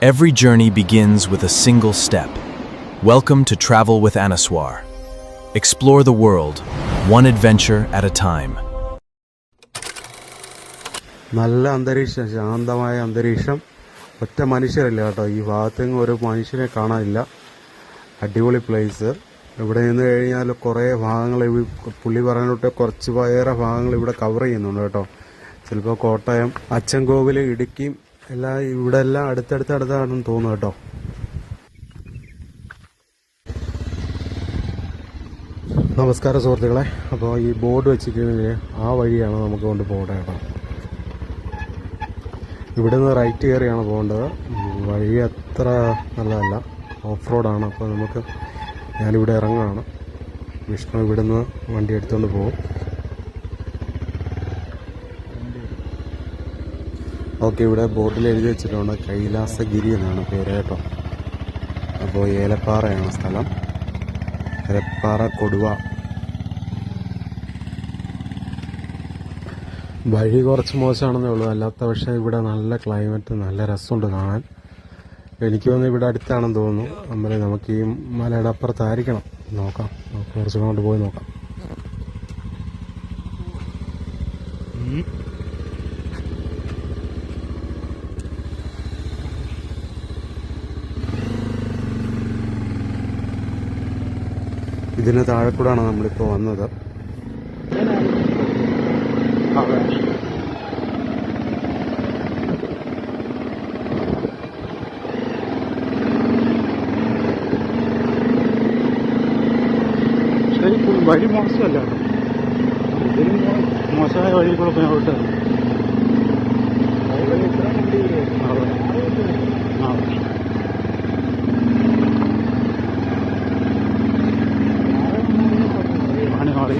Every journey begins with a single step. Welcome to Travel with Anaswar. Explore the world, one adventure at a time. നല്ല അന്തരീക്ഷം, ശാന്തമായ അന്തരീക്ഷം. ഒറ്റ മനുഷ്യരില്ല കേട്ടോ, ഈ ഭാഗത്തെങ്ങും ഒരു മനുഷ്യനെ കാണാനില്ല. അടിപൊളി പ്ലേസ്. ഇവിടെ നിന്ന് കഴിഞ്ഞാൽ കുറേ ഭാഗങ്ങൾ പുള്ളി പറയാനോട്ട് കുറച്ച് വേറെ ഭാഗങ്ങൾ ഇവിടെ കവർ ചെയ്യുന്നുണ്ട് കേട്ടോ. ചിലപ്പോൾ കോട്ടയം, അച്ചൻകോവിൽ, ഇടുക്കി എല്ലാം ഇവിടെ എല്ലാം അടുത്തടുത്താണെന്ന് തോന്നുന്നു കേട്ടോ. നമസ്കാരം സുഹൃത്തുക്കളെ. അപ്പോൾ ഈ ബോർഡ് വെച്ചിട്ടുണ്ടെങ്കിൽ ആ വഴിയാണ് നമുക്ക് കൊണ്ട് പോകേണ്ടത് കേട്ടോ. ഇവിടെ നിന്ന് റൈറ്റ് കയറിയാണ് പോകേണ്ടത്. വഴി അത്ര നല്ലതല്ല, ഓഫ് റോഡാണ്. അപ്പോൾ നമുക്ക് ഞാനിവിടെ ഇറങ്ങുകയാണ്. വിഷ്ണു ഇവിടെ നിന്ന് വണ്ടി എടുത്തുകൊണ്ട് പോകും. ഓക്കെ, ഇവിടെ ബോർഡിൽ എഴുതി വെച്ചിട്ടുണ്ട് കൈലാസഗിരി എന്നാണ് പേര് കേട്ടോ. അപ്പോൾ ഏലപ്പാറയാണ് സ്ഥലം, ഏലപ്പാറ കൊടുവ. വഴി കുറച്ച് മോശമാണെന്നേ ഉള്ളൂ, അല്ലാത്ത പക്ഷേ ഇവിടെ നല്ല ക്ലൈമറ്റ്, നല്ല രസമുണ്ട് കാണാൻ. എനിക്ക് തോന്നുന്നു ഇവിടെ അടുത്താണെന്ന് തോന്നുന്നു അമ്പലം. നമുക്ക് ഈ മലയുടെ അപ്പുറത്തായിരിക്കണം. നോക്കാം, നമുക്ക് കുറച്ചും കൊണ്ട് പോയി നോക്കാം. ഇതിന് താഴെ കൂടാണ് നമ്മളിപ്പോൾ വന്നത്. വഴി മോശമല്ല, ഇതിലും മോശമായ വഴി കൂടെ പോയി വിട്ടത്. ആണി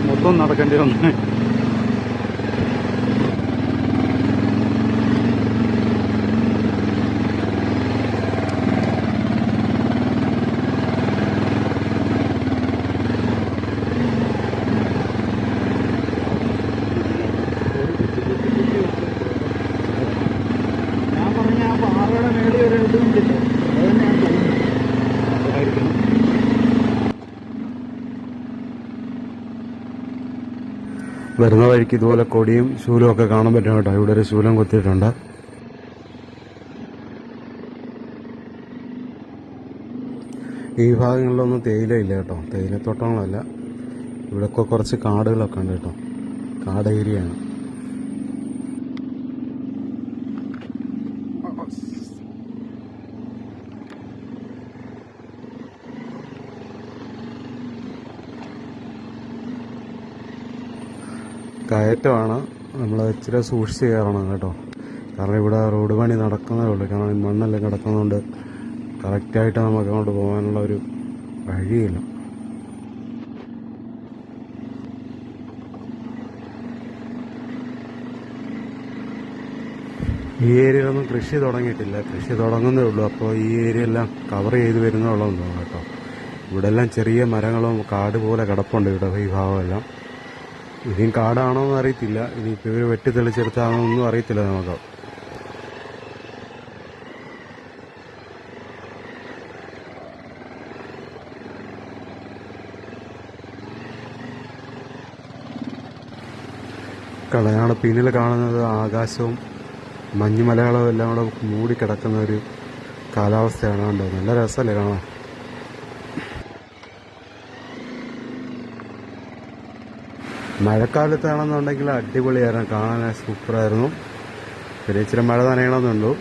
മൊത്തം നടക്കേണ്ടി വന്നു. വരുന്ന വഴിക്ക് ഇതുപോലെ കൊടിയും ശൂലവും ഒക്കെ കാണാൻ പറ്റും കേട്ടോ. ഇവിടെ ഒരു ശൂലം കൊത്തിയിട്ടുണ്ട്. ഈ ഭാഗങ്ങളിലൊന്നും തേയിലയില്ല കേട്ടോ, തേയിലത്തോട്ടങ്ങളല്ല. ഇവിടെയൊക്കെ കുറച്ച് കാടുകളൊക്കെ ഉണ്ട് കേട്ടോ, കാട് ഏരിയയാണ്. കയറ്റമാണ്, നമ്മൾ ഇച്ചിരി സൂക്ഷിച്ച് കയറണം കേട്ടോ. കാരണം ഇവിടെ റോഡ് പണി നടക്കുന്നതേ ഉള്ളൂ. കാരണം മണ്ണെല്ലാം കിടക്കുന്നതുകൊണ്ട് കറക്റ്റായിട്ട് നമുക്ക് അങ്ങോട്ട് പോകാനുള്ള ഒരു വഴിയില്ല. ഈ ഏരിയയിലൊന്നും കൃഷി തുടങ്ങിയിട്ടില്ല, കൃഷി തുടങ്ങുന്നേ ഉള്ളൂ. അപ്പോൾ ഈ ഏരിയ എല്ലാം കവർ ചെയ്ത് വരുന്നുള്ളതെന്ന് തോന്നുന്നു കേട്ടോ. ഇവിടെ എല്ലാം ചെറിയ മരങ്ങളും കാട് പോലെ കിടപ്പുണ്ട് ഇവിടെ ഈ ഭാഗമെല്ലാം. ഇനിയും കാടാണോ എന്ന് അറിയത്തില്ല, ഇനിയിപ്പോൾ ഇവർ വെട്ടിത്തെളിച്ചെടുത്താണോ ഒന്നും അറിയത്തില്ല നമുക്ക്. കളയാണ് പിന്നിൽ കാണുന്നത്. ആകാശവും മഞ്ഞുമലകളും എല്ലാം കൂടെ മൂടിക്കിടക്കുന്ന ഒരു കാലാവസ്ഥയാണ് കണ്ടോ. നല്ല രസമല്ലേ കാണാൻ. മഴക്കാലത്താണെന്നുണ്ടെങ്കിൽ അടിപൊളിയായിരുന്നു, കാണാൻ സൂപ്പറായിരുന്നു. പിന്നെ ഇച്ചിരി മഴ നനയണമെന്നുള്ളൂ.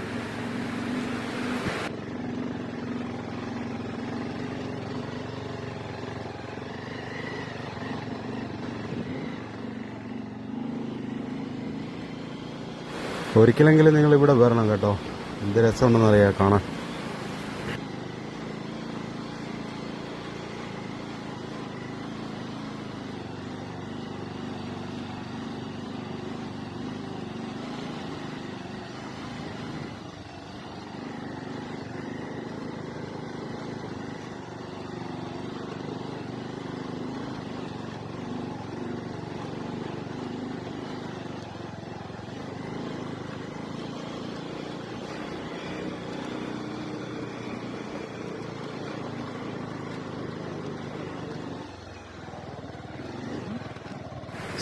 ഒരിക്കലെങ്കിലും നിങ്ങളിവിടെ വരണം കേട്ടോ, എന്ത് രസമുണ്ടെന്നറിയാം കാണാൻ.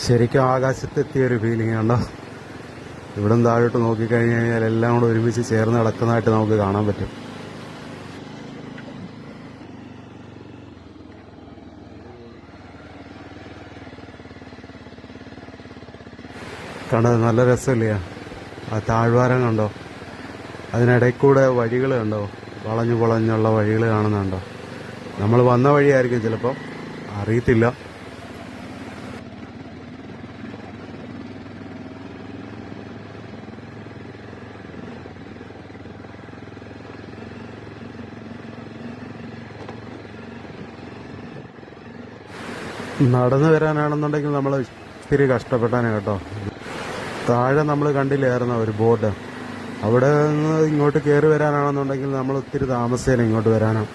ശരിക്കും ആകാശത്തെത്തിയ ഒരു ഫീലിംഗ് ഉണ്ടോ. ഇവിടെ നിന്ന് താഴോട്ട് നോക്കിക്കഴിഞ്ഞ് കഴിഞ്ഞാൽ എല്ലാം കൂടെ ഒരുമിച്ച് ചേർന്ന് കിടക്കുന്നതായിട്ട് നമുക്ക് കാണാൻ പറ്റും. കണ്ടത് നല്ല രസമില്ല. ആ താഴ്വാരം കണ്ടോ, അതിനിടയിൽ കൂടെ വഴികൾ കണ്ടോ, വളഞ്ഞു വളഞ്ഞുള്ള വഴികൾ കാണുന്നുണ്ടോ. നമ്മൾ വന്ന വഴിയായിരിക്കും ചിലപ്പോൾ, അറിയത്തില്ല. നടന്നു വരാനാണെന്നുണ്ടെങ്കിൽ നമ്മൾ ഇത്തിരി കഷ്ടപ്പെട്ടാണ് കേട്ടോ. താഴെ നമ്മൾ കണ്ടില്ലായിരുന്നോ ഒരു ബോർഡ്, അവിടെ നിന്ന് ഇങ്ങോട്ട് കയറി വരാനാണെന്നുണ്ടെങ്കിൽ നമ്മൾ ഒത്തിരി താമസിച്ചേനെ ഇങ്ങോട്ട് വരാനാണ്,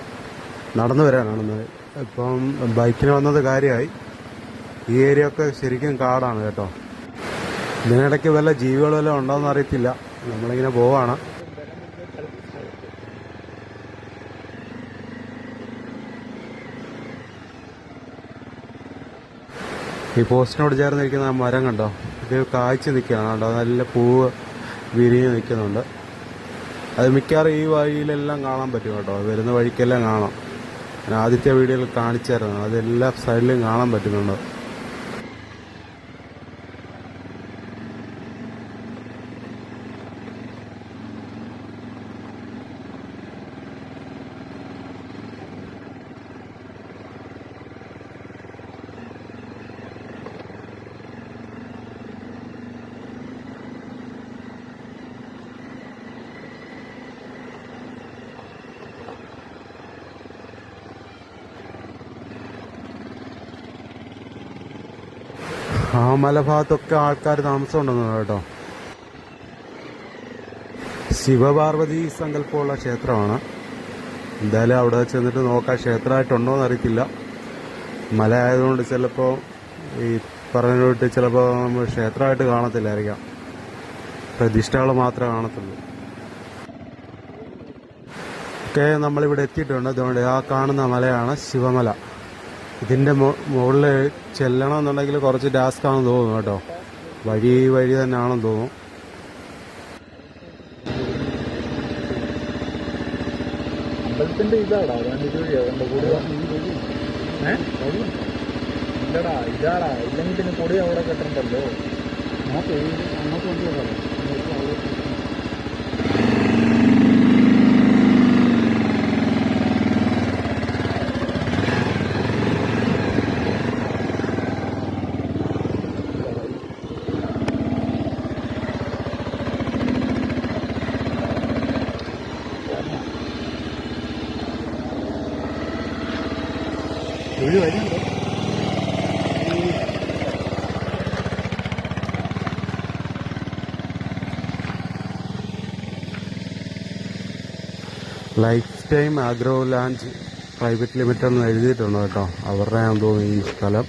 നടന്നു വരാനാണെന്ന്. ഇപ്പം ബൈക്കിന് വന്നത് കാര്യമായി. ഈ ഏരിയ ഒക്കെ ശരിക്കും കാടാണ് കേട്ടോ. ഇതിനിടയ്ക്ക് വല്ല ജീവികളും വല്ലതും ഉണ്ടോയെന്ന് അറിയത്തില്ല. നമ്മളിങ്ങനെ പോവാണ്. ഈ പോസ്റ്റിനോട് ചേർന്നിരിക്കുന്ന ആ മരം കണ്ടോ, ഇത് കായ്ച്ച് നിൽക്കുകയാണ് കേട്ടോ. നല്ല പൂവ് വിരിഞ്ഞ് നിൽക്കുന്നുണ്ട്. അത് മിക്കവാറും ഈ വഴിയിലെല്ലാം കാണാൻ പറ്റും കേട്ടോ. വരുന്ന വഴിക്കെല്ലാം കാണാം. ഞാൻ ആദ്യത്തെ വീഡിയോയിൽ കാണിച്ചായിരുന്നു, അതെല്ലാ സൈഡിലും കാണാൻ പറ്റുന്നുണ്ട്. ആ മലഭാഗത്തൊക്കെ ആൾക്കാർ താമസമുണ്ടെന്ന് കേട്ടോ. ശിവപാർവതി സങ്കല്പമുള്ള ക്ഷേത്രമാണ്. എന്തായാലും അവിടെ ചെന്നിട്ട് നോക്കാം, ക്ഷേത്രമായിട്ടുണ്ടോ എന്ന് അറിയത്തില്ല. മല ആയതുകൊണ്ട് ചിലപ്പോൾ ഈ പറഞ്ഞിട്ട് ചിലപ്പോൾ നമ്മൾ ക്ഷേത്രമായിട്ട് കാണത്തില്ലായിരിക്കാം, പ്രതിഷ്ഠകൾ മാത്രമേ കാണത്തുള്ളൂ. ഒക്കെ നമ്മളിവിടെ എത്തിയിട്ടുണ്ട്. അതുകൊണ്ട് ആ കാണുന്ന മലയാണ് ശിവമല. ഇതിൻ്റെ മുകളിൽ ചെല്ലണമെന്നുണ്ടെങ്കിൽ കുറച്ച് ടാസ്ക് ആണെന്ന് തോന്നുന്നു കേട്ടോ. വഴി തന്നെയാണെന്ന് തോന്നുന്നു. അമ്പലത്തിന്റെ ഇതാടാ ഇല്ലടാ, ഇതാടാ. ഇല്ലെങ്കിൽ പിന്നെ കൊടി അവിടെ കെട്ടണ്ടല്ലോ. അങ്ങോട്ട് കൊണ്ടുപോകാം. ഒരു വരി life time agro land private limited എന്ന് എഴുതിയിട്ടുണ്ട് കേട്ടോ. അവരുടെ ആണെന്ന് തോന്നുന്നു ഈ സ്ഥലം.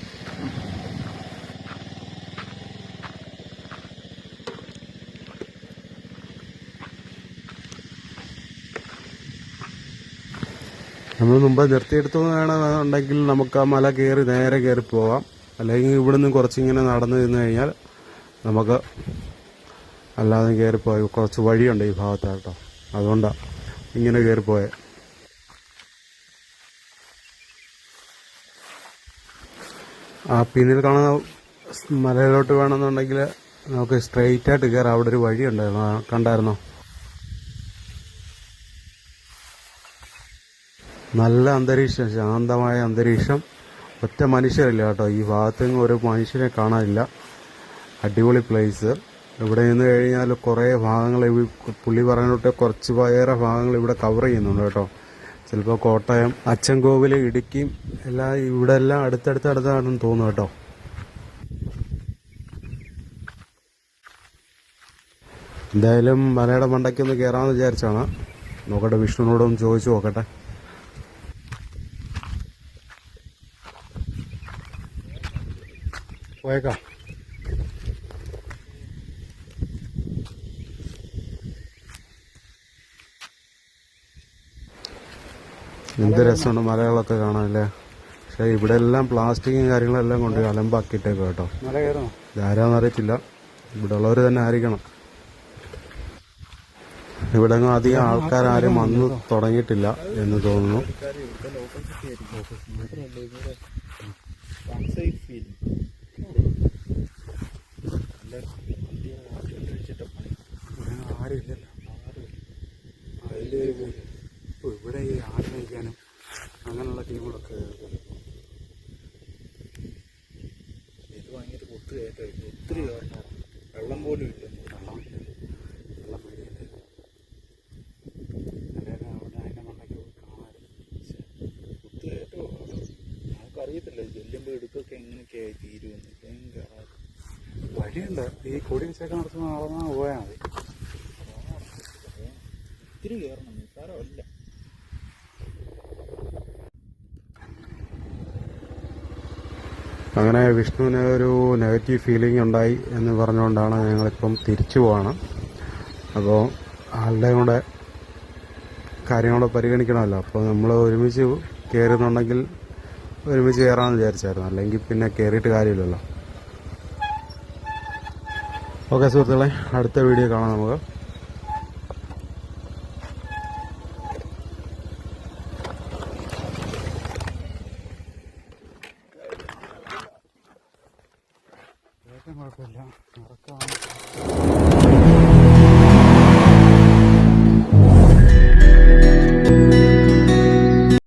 നമ്മൾ മുമ്പ് നിർത്തിയെടുത്തു വേണമെന്നുണ്ടെങ്കിൽ നമുക്ക് ആ മല കയറി നേരെ കയറി പോകാം. അല്ലെങ്കിൽ ഇവിടുന്ന് കുറച്ചിങ്ങനെ നടന്നു നിന്ന് കഴിഞ്ഞാൽ നമുക്ക് അല്ലാതെ കയറിപ്പോയി കുറച്ച് വഴിയുണ്ട് ഈ ഭാഗത്താട്ടോ. അതുകൊണ്ടാണ് ഇങ്ങനെ കയറിപ്പോയത്. ആ പിന്നിൽ കാണുന്ന മലയിലോട്ട് വേണമെന്നുണ്ടെങ്കിൽ നമുക്ക് സ്ട്രെയിറ്റ് ആയിട്ട് കയറാം. അവിടെ ഒരു വഴി ഉണ്ടായിരുന്നു, കണ്ടായിരുന്നോ? നല്ല അന്തരീക്ഷം, ശാന്തമായ അന്തരീക്ഷം. ഒറ്റ മനുഷ്യരില്ല കേട്ടോ ഈ ഭാഗത്തെങ്ങും, ഒരു മനുഷ്യനെ കാണാനില്ല. അടിപൊളി പ്ലേസ്. ഇവിടെ നിന്ന് കഴിഞ്ഞാൽ കുറേ ഭാഗങ്ങൾ പുള്ളി പറഞ്ഞിട്ട് കുറച്ച് ഏറെ ഭാഗങ്ങൾ ഇവിടെ കവർ ചെയ്യുന്നുണ്ട് കേട്ടോ. ചിലപ്പോൾ കോട്ടയം, അച്ചൻകോവിൽ, ഇടുക്കിയും എല്ലാം ഇവിടെ എല്ലാം അടുത്തടുത്താണെന്ന് തോന്നുന്നു കേട്ടോ. എന്തായാലും മലയുടെ മണ്ടയ്ക്കൊന്ന് കയറാമെന്ന് വിചാരിച്ചാണ്. നോക്കട്ടെ, വിഷ്ണുവിനോടൊന്ന് ചോദിച്ചു നോക്കട്ടെ. പോയേക്കാം. എന്ത് രസമുണ്ട് മലകളൊക്കെ കാണാനല്ലേ. പക്ഷേ ഇവിടെ എല്ലാം പ്ലാസ്റ്റിക്കും കാര്യങ്ങളെല്ലാം കൊണ്ട് അലമ്പാക്കിയിട്ടേക്കും കേട്ടോ. ഇതാരാന്ന് അറിയത്തില്ല, ഇവിടെ ഉള്ളവർ തന്നെ ആയിരിക്കണം. ഇവിടെ ഒന്നും അധികം ആൾക്കാരും വന്ന് തുടങ്ങിയിട്ടില്ല എന്ന് തോന്നുന്നു. ഇവിടെ ഈ ആട് നയിക്കാനും അങ്ങനെയുള്ള ടീമുകളൊക്കെ ഇത് ഭയങ്കര ഒത്തിരി ഒത്തിരി വെള്ളം പോലും ഇല്ല. വെള്ളം പേടിയില്ല. അതിൻ്റെ മണ്ടയ്ക്ക് കാണാൻ ഒത്തിരി ഏറ്റവും നമുക്കറിയത്തില്ല ചെല്ലുമ്പോൾ എടുക്കൊക്കെ എങ്ങനെയൊക്കെയായി തീരുമെന്ന്. ഭയങ്കര വഴിയുണ്ട്. ഈ കൊടി വെച്ചൊക്കെ നടത്തുന്ന നടന്നാൽ പോയാൽ മതി. ഒത്തിരി കയറണം, നിസ്സാരമല്ല. അങ്ങനെ വിഷ്ണുവിന് ഒരു നെഗറ്റീവ് ഫീലിംഗ് ഉണ്ടായി എന്ന് പറഞ്ഞുകൊണ്ടാണ് ഞങ്ങളിപ്പം തിരിച്ചു പോവാണ്. അപ്പോൾ ആളുടെയും കൂടെ കാര്യങ്ങളൂടെ പരിഗണിക്കണമല്ലോ. അപ്പോൾ നമ്മൾ ഒരുമിച്ച് കയറുന്നുണ്ടെങ്കിൽ ഒരുമിച്ച് കയറാമെന്ന് വിചാരിച്ചായിരുന്നു, അല്ലെങ്കിൽ പിന്നെ കയറിയിട്ട് കാര്യമില്ലല്ലോ. ഓക്കെ സുഹൃത്തുക്കളെ, അടുത്ത വീഡിയോ കാണാം നമുക്ക്. കുഴപ്പമില്ല, നടക്കാം.